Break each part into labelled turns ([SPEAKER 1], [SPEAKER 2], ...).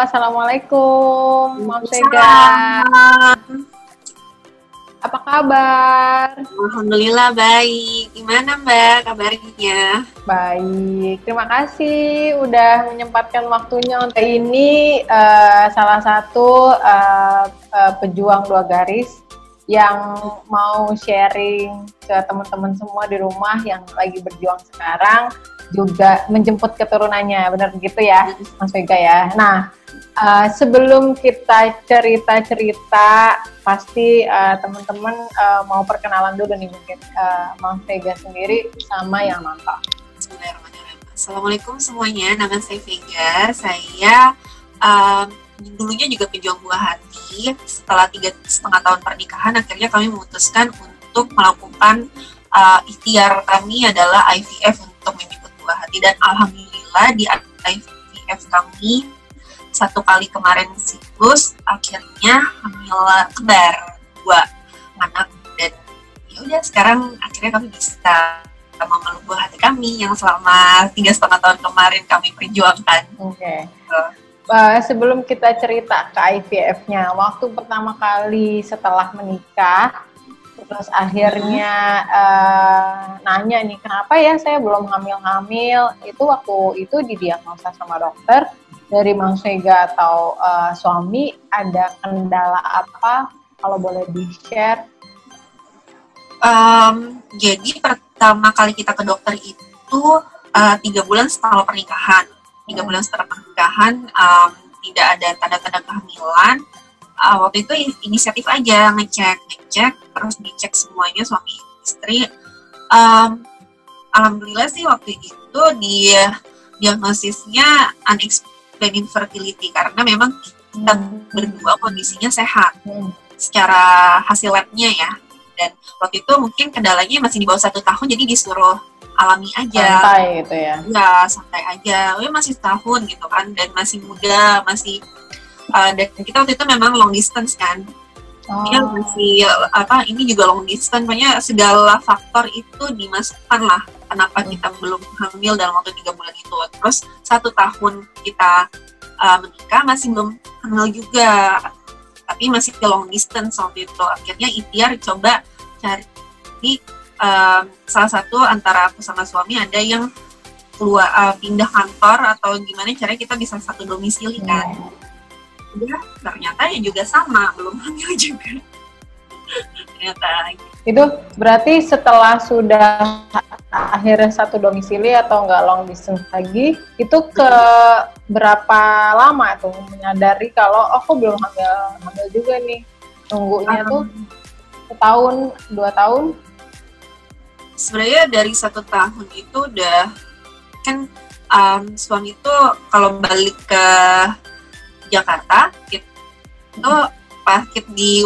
[SPEAKER 1] Assalamualaikum, Mam Sega.
[SPEAKER 2] Salam.
[SPEAKER 1] Apa kabar?
[SPEAKER 2] Alhamdulillah baik. Gimana Mbak kabarnya?
[SPEAKER 1] Baik, terima kasih udah menyempatkan waktunya untuk ini. Salah satu pejuang dua garis yang mau sharing ke teman-teman semua di rumah yang lagi berjuang sekarang, juga menjemput keturunannya, benar begitu ya, Mas Vega ya. Nah, sebelum kita cerita-cerita, pasti teman-teman mau perkenalan dulu nih mungkin Mas Vega sendiri sama yang nonton.
[SPEAKER 2] Assalamualaikum semuanya, nama saya Vega. Saya dulunya juga pejuang buah hati. Setelah 3,5 tahun pernikahan, akhirnya kami memutuskan untuk melakukan ikhtiar kami adalah IVF untuk menjemput buah hati. Dan alhamdulillah di IVF kami 1 kali kemarin siklus, akhirnya hamil kembar 2 anak. Dan ya udah sekarang akhirnya kami bisa memeluk buah hati kami yang selama 3,5 tahun kemarin kami perjuangkan.
[SPEAKER 1] Oke. Sebelum kita cerita ke IVF-nya, waktu pertama kali setelah menikah, terus akhirnya nanya nih, kenapa ya saya belum hamil-hamil, itu waktu itu didiagnosa sama dokter, dari Mang Sega atau suami, ada kendala apa, kalau boleh di-share?
[SPEAKER 2] Jadi pertama kali kita ke dokter itu 3 bulan setelah pernikahan. 3 bulan setelah pernikahan tidak ada tanda-tanda kehamilan. Waktu itu inisiatif aja ngecek, terus dicek semuanya suami istri. Alhamdulillah sih waktu itu diagnosisnya unexplained infertility karena memang kita berdua kondisinya sehat secara hasil labnya ya. Dan waktu itu mungkin kendalanya masih di bawah 1 tahun, jadi disuruh alami aja.
[SPEAKER 1] Santai gitu ya?
[SPEAKER 2] Ya, santai aja. Masih setahun gitu kan, dan masih muda, masih dan kita waktu itu memang long distance kan. Ya masih ini juga long distance, banyak segala faktor itu dimasukkan lah. Kenapa kita belum hamil dalam waktu 3 bulan itu. Terus 1 tahun kita menikah masih belum hamil juga. Tapi masih long distance waktu itu. Akhirnya ikhtiar coba cari salah satu antara aku sama suami ada yang keluar pindah kantor atau gimana caranya kita bisa satu domisili kan. Udah, ternyata ya juga sama, belum hamil juga. Ternyata.
[SPEAKER 1] Itu berarti setelah sudah akhirnya satu domisili atau enggak long distance lagi, itu ke berapa lama tuh menyadari kalau aku belum hamil juga nih, nunggunya tuh 1 tahun, 2 tahun?
[SPEAKER 2] Sebenarnya dari 1 tahun itu udah kan suami itu kalau balik ke Jakarta itu pas di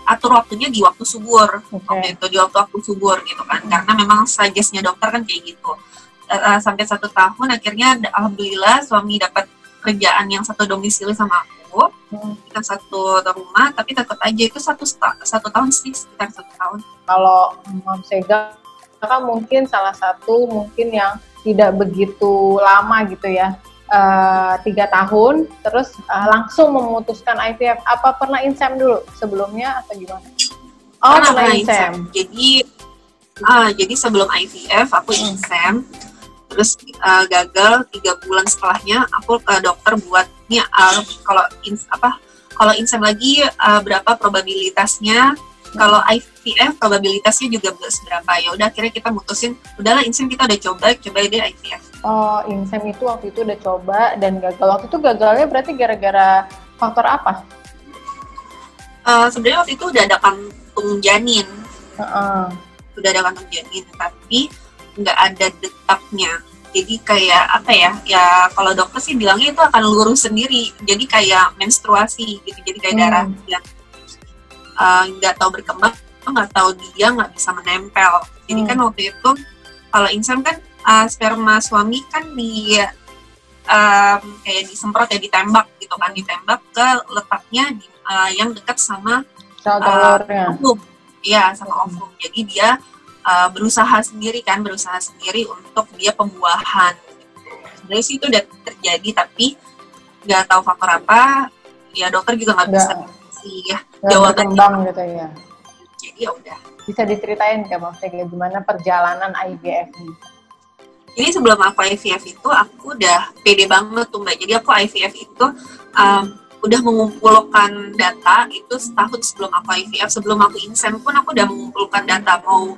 [SPEAKER 2] atur waktunya di waktu subur, itu di waktu subur gitu kan, karena memang suggest-nya dokter kan kayak gitu. Sampai 1 tahun akhirnya alhamdulillah suami dapat kerjaan yang satu domisili sama aku, kita satu rumah, tapi tetap aja itu satu tahun sih, sekitar 1 tahun.
[SPEAKER 1] Kalau Mam Sega kan mungkin salah satu mungkin yang tidak begitu lama gitu ya, 3 tahun, terus langsung memutuskan IVF. Apa pernah insem dulu sebelumnya atau gimana?
[SPEAKER 2] Pernah insem. Jadi sebelum IVF aku insem, terus gagal 3 bulan setelahnya aku ke dokter buat nih kalau insem lagi berapa probabilitasnya, kalau IVF probabilitasnya juga seberapa. Ya udah akhirnya kita mutusin udahlah insem kita udah coba deh IVF.
[SPEAKER 1] Oh, insem itu waktu itu udah coba dan gagal. Waktu itu gagalnya berarti gara-gara faktor apa?
[SPEAKER 2] Sebenarnya waktu itu udah ada kantung janin. Udah ada kantung janin, tapi nggak ada detaknya. Jadi kayak apa ya? Ya kalau dokter sih bilangnya itu akan lurus sendiri. Jadi kayak menstruasi gitu. Jadi kayak darah yang nggak tahu berkembang, nggak tahu dia nggak bisa menempel. Jadi kan waktu itu kalau insem kan sperma suami kan kayak disemprot ya, ditembak gitu kan, ditembak ke letaknya yang dekat sama ovum. Iya, sama ovum. Jadi dia berusaha sendiri untuk dia pembuahan. Sebenarnya sih itu udah terjadi, tapi nggak tahu faktor apa, ya dokter juga nggak bisa sih ya
[SPEAKER 1] jawaban gitu ya.
[SPEAKER 2] Jadi ya udah.
[SPEAKER 1] Bisa diceritain nggak maksudnya gimana perjalanan IVF ini?
[SPEAKER 2] Jadi sebelum aku IVF itu aku udah pede banget tuh Mbak. Jadi aku IVF itu udah mengumpulkan data itu setahun sebelum aku IVF. Sebelum aku insem pun aku udah mengumpulkan data mau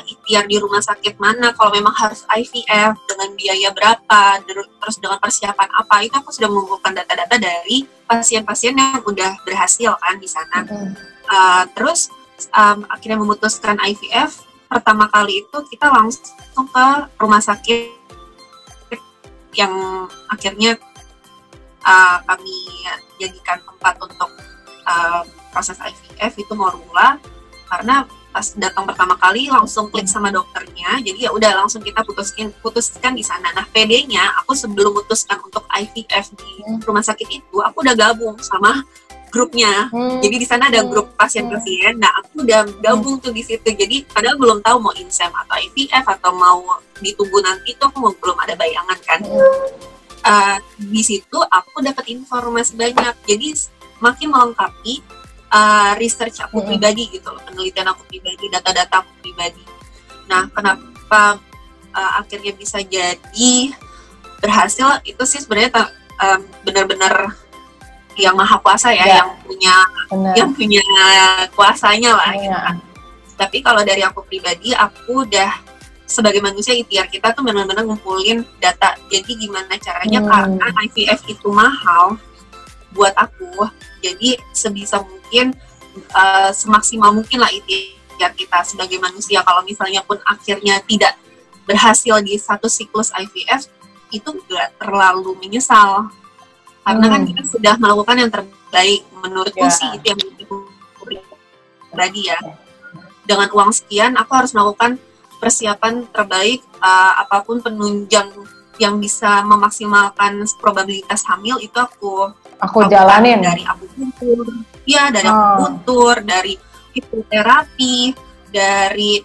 [SPEAKER 2] ikhtiar di rumah sakit mana, kalau memang harus IVF dengan biaya berapa, terus dengan persiapan apa, itu aku sudah mengumpulkan data-data dari pasien-pasien yang udah berhasil kan di sana. Terus akhirnya memutuskan IVF. Pertama kali itu kita langsung ke rumah sakit yang akhirnya kami jadikan tempat untuk proses IVF itu Morula, karena pas datang pertama kali langsung klik sama dokternya, jadi ya udah langsung kita putuskan di sana. Nah, PD-nya aku sebelum memutuskan untuk IVF di rumah sakit itu, aku udah gabung sama grupnya. Jadi di sana ada grup pasien-pasien. Nah, aku udah gabung tuh di situ. Jadi padahal belum tahu mau insem atau IVF atau mau ditunggu nanti, itu aku belum ada bayangan kan. Di situ aku dapat informasi banyak. Jadi makin melengkapi research aku pribadi gitu loh, penelitian aku pribadi, data-data aku pribadi. Nah, kenapa akhirnya bisa jadi berhasil itu sih sebenarnya benar-benar yang maha kuasa ya, yang punya kuasanya lah gitu kan. Tapi kalau dari aku pribadi, aku udah sebagai manusia ikhtiar kita tuh benar-benar ngumpulin data. Jadi gimana caranya, karena IVF itu mahal buat aku, jadi sebisa mungkin semaksimal mungkin lah ikhtiar kita sebagai manusia. Kalau misalnya pun akhirnya tidak berhasil di satu siklus IVF, itu gak terlalu menyesal, karena kan kita sudah melakukan yang terbaik. Menurutku sih itu yang pribadi ya. Dengan uang sekian aku harus melakukan persiapan terbaik, apapun penunjang yang bisa memaksimalkan probabilitas hamil itu aku
[SPEAKER 1] jalanin.
[SPEAKER 2] Dari akupuntur, dari akupuntur, dari hipnoterapi, dari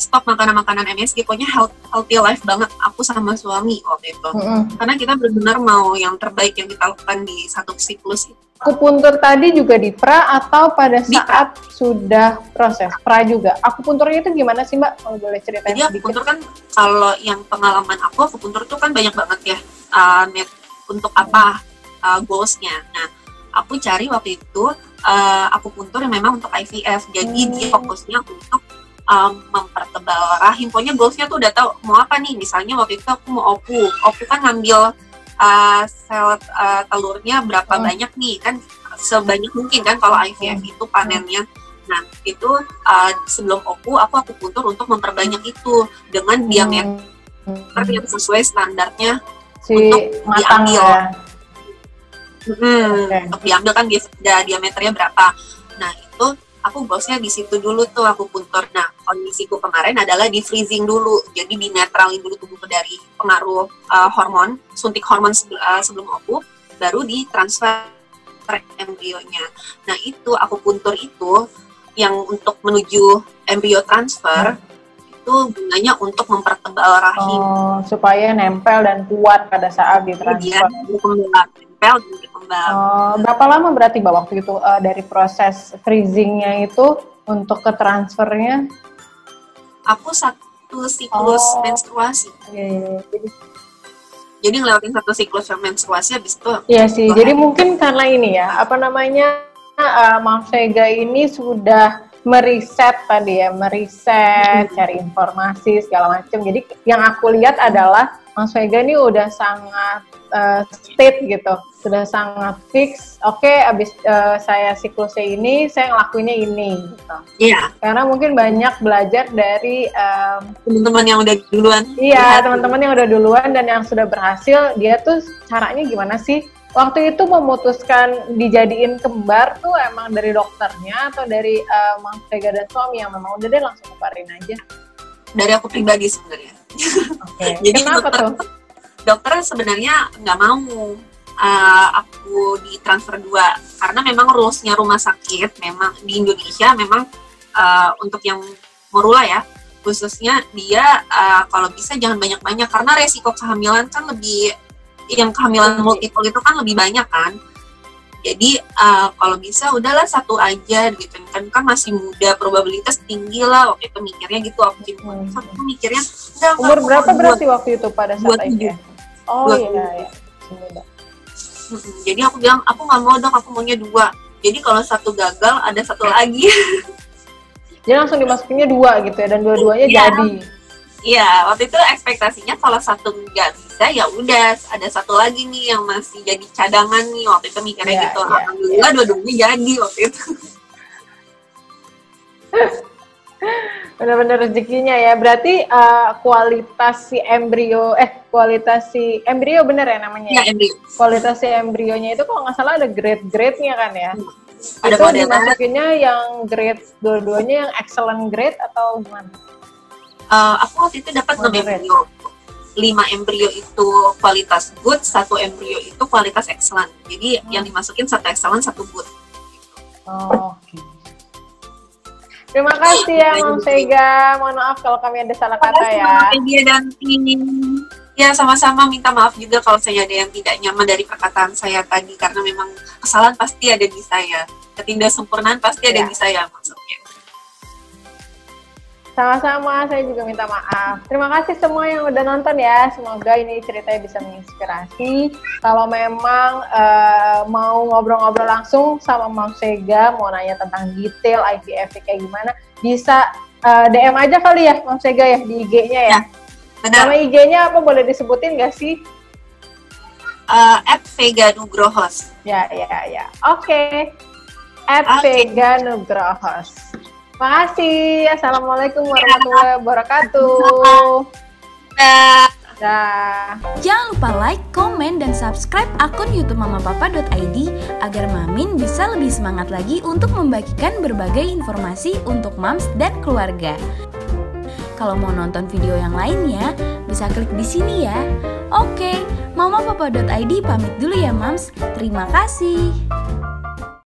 [SPEAKER 2] stop makanan-makanan MSG, pokoknya healthy life banget aku sama suami waktu itu. Karena kita benar-benar mau yang terbaik yang kita lakukan di satu siklus itu.
[SPEAKER 1] Akupuntur tadi juga di pra atau pada saat sudah proses? Pra juga. Akupunturnya itu gimana sih Mbak? Kalau boleh ceritain sedikit.
[SPEAKER 2] Jadi akupuntur kan, kalau yang pengalaman aku, akupuntur itu kan banyak banget ya untuk apa goals-nya. Nah, aku cari waktu itu akupuntur yang memang untuk IVF. Jadi dia fokusnya untuk mempertebal rahim. Pokoknya goals-nya tuh udah tahu mau apa nih. Misalnya waktu itu aku mau OPU. OPU kan ngambil sel telurnya berapa banyak nih, kan sebanyak mungkin kan kalau IVF itu panennya. Nah, itu sebelum OPU aku akupuntur untuk memperbanyak itu dengan diameter yang sesuai standarnya untuk diambil. Untuk diambil kan diameternya berapa. Nah, itu aku goalsnya di situ dulu tuh akupuntur. Nah, kondisiku kemarin adalah di freezing dulu, jadi dinetralin dulu tubuhku dari pengaruh hormon, suntik hormon sebelum OPU, baru ditransfer embrionya. Nah, itu akupuntur itu yang untuk menuju embrio transfer itu gunanya untuk mempertebal rahim.
[SPEAKER 1] Supaya nempel dan kuat pada saat ditransfer. Berapa lama berarti Mbak waktu itu dari proses freezingnya itu untuk ke transfernya?
[SPEAKER 2] Aku satu siklus menstruasi. Jadi ngelewatin satu siklus menstruasi habis itu.
[SPEAKER 1] Iya sih. Jadi mungkin karena ini ya, apa namanya, Mams Vega ini sudah meriset tadi ya, cari informasi segala macam. Jadi yang aku lihat adalah Mams Vega ini udah sangat state gitu, sudah sangat fix. Oke, abis saya siklusnya ini, saya ngelakuinnya ini gitu.
[SPEAKER 2] Iya.
[SPEAKER 1] Karena mungkin banyak belajar dari
[SPEAKER 2] teman-teman yang udah duluan.
[SPEAKER 1] Iya, teman-teman yang udah duluan dan yang sudah berhasil. Dia tuh caranya gimana sih? Waktu itu memutuskan dijadiin kembar tuh emang dari dokternya atau dari Mams Vega dan suami yang memang udah deh langsung keluarin aja?
[SPEAKER 2] Dari aku pribadi sebenarnya. Jadi
[SPEAKER 1] kenapa tuh?
[SPEAKER 2] Dokter sebenarnya nggak mau aku ditransfer 2, karena memang rules-nya rumah sakit memang di Indonesia memang untuk yang Morula ya, khususnya dia kalau bisa jangan banyak-banyak, karena resiko kehamilan kan lebih yang kehamilan multiple itu kan lebih banyak kan. Jadi kalau bisa udahlah satu aja gitu kan masih muda, probabilitas tinggi lah waktu itu mikirnya gitu. Aku mikirnya
[SPEAKER 1] umur berapa berarti waktu itu pada saat itu? Oh iya.
[SPEAKER 2] Jadi aku bilang aku nggak mau dong, aku maunya 2. Jadi kalau satu gagal ada satu lagi.
[SPEAKER 1] Jadi langsung dimasukinnya 2 gitu ya, dan dua-duanya jadi.
[SPEAKER 2] Iya, waktu itu ekspektasinya kalau satu nggak bisa ya udah ada satu lagi nih yang masih jadi cadangan nih, waktu itu mikirnya gitu. Alhamdulillah dua-duanya jadi waktu itu.
[SPEAKER 1] Benar-benar rezekinya ya. Berarti kualitas si embrio bener ya namanya?
[SPEAKER 2] Iya, embrio.
[SPEAKER 1] Kualitas si embrionya itu kalau nggak salah ada grade-grade-nya kan ya?
[SPEAKER 2] Ada
[SPEAKER 1] itu dimasukinnya yang grade dua-duanya yang excellent grade atau gimana?
[SPEAKER 2] Aku waktu itu dapat 6 embrio. 5 embrio itu kualitas good, 1 embrio itu kualitas excellent. Jadi yang dimasukin 1 excellent, 1 good.
[SPEAKER 1] Oke. Terima kasih ya Mam Sega. Mohon maaf kalau kami ada salah kata ya.
[SPEAKER 2] Dan ya sama-sama, minta maaf juga kalau saya ada yang tidak nyaman dari perkataan saya tadi, karena memang kesalahan pasti ada di saya, ketidaksempurnaan pasti ada di saya maksudnya.
[SPEAKER 1] Sama-sama, saya juga minta maaf. Terima kasih semua yang udah nonton ya. Semoga ini ceritanya bisa menginspirasi. Kalau memang mau ngobrol-ngobrol langsung sama Mam Sega, mau nanya tentang detail IVF kayak gimana, bisa DM aja kali ya Mam Sega ya di IG-nya ya.
[SPEAKER 2] Benar.
[SPEAKER 1] Nama IG-nya apa, boleh disebutin nggak sih?
[SPEAKER 2] @veganugrohos.
[SPEAKER 1] Ya. Oke. @veganugrohos. Makasih. Assalamualaikum warahmatullahi wabarakatuh. Dah.
[SPEAKER 3] Jangan lupa like, komen, dan subscribe akun YouTube mamapapa.id agar Mamin bisa lebih semangat lagi untuk membagikan berbagai informasi untuk mams dan keluarga. Kalau mau nonton video yang lainnya, bisa klik di sini ya. Oke, mamapapa.id pamit dulu ya mams. Terima kasih.